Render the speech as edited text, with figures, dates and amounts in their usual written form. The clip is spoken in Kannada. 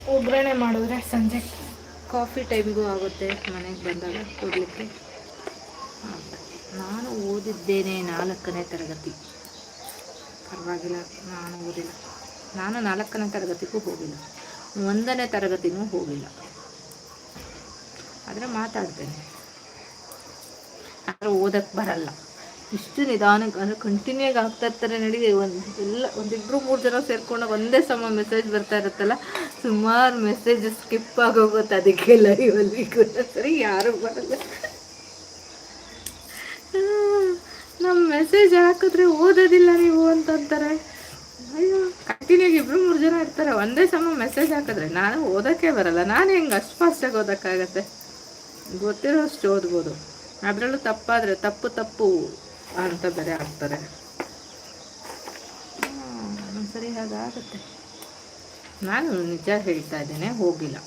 ಒಗ್ಗರಣೆ ಮಾಡಿದ್ರೆ ಸಂಜೆ ಕಾಫಿ ಟೈಮಿಗೂ ಆಗುತ್ತೆ, ಮನೆಗೆ ಬಂದಾಗ ಕೊಡಲಿಕ್ಕೆ. ನಾನು ಓದಿದ್ದೇನೆ 4ನೇ ತರಗತಿ, ಪರವಾಗಿಲ್ಲ. ನಾನು ಓದಿಲ್ಲ. ನಾನು 4ನೇ ತರಗತಿಗೂ ಹೋಗಿಲ್ಲ, 1ನೇ ತರಗತಿನೂ ಹೋಗಿಲ್ಲ. ಆದರೆ ಮಾತಾಡ್ತೇನೆ, ಆದರೆ ಓದಕ್ಕೆ ಬರಲ್ಲ. ಇಷ್ಟು ನಿಧಾನಕ್ಕೆ ಅಂದರೆ ಕಂಟಿನ್ಯೂ ಆಗಿ ಆಗ್ತಾ ಇರ್ತಾರೆ ನಡಿ. ಒಂದಿಬ್ಬರು 3 ಜನ ಸೇರ್ಕೊಂಡು ಒಂದೇ ಸಮ ಮೆಸೇಜ್ ಬರ್ತಾ ಇರುತ್ತಲ್ಲ, ಸುಮಾರು ಮೆಸೇಜ್ ಸ್ಕಿಪ್ ಆಗೋಗುತ್ತೆ. ಅದಕ್ಕೆ ಲೈವಲ್ಲಿ ಸರಿ ಯಾರು ಬರಲ್ಲ. ನಮ್ಮ ಮೆಸೇಜ್ ಹಾಕಿದ್ರೆ ಓದೋದಿಲ್ಲ ನೀವು ಅಂತಂತಾರೆ. ಅಯ್ಯೋ, ಕಂಟಿನ್ಯೂ ಆಗಿ 2-3 ಜನ ಇರ್ತಾರೆ, ಒಂದೇ ಸಮ ಮೆಸೇಜ್ ಹಾಕಿದ್ರೆ ನಾನು ಓದೋಕ್ಕೆ ಬರಲ್ಲ. ನಾನು ಹೆಂಗೆ ಅಷ್ಟು ಫಾಸ್ಟಾಗಿ ಓದೋಕ್ಕಾಗತ್ತೆ? ಗೊತ್ತಿರೋ ಅಷ್ಟು ಓದ್ಬೋದು, ಅದರಲ್ಲೂ ತಪ್ಪಾದರೆ ತಪ್ಪು ಅಂತ ಬೇರೆ ಆಗ್ತಾರೆ. ಒಂದ್ಸರಿ ಹಾಗಾಗುತ್ತೆ. ನಾನು ನಿಜ ಹೇಳ್ತಾ ಇದ್ದೇನೆ, ಹೋಗಿಲ್ಲ.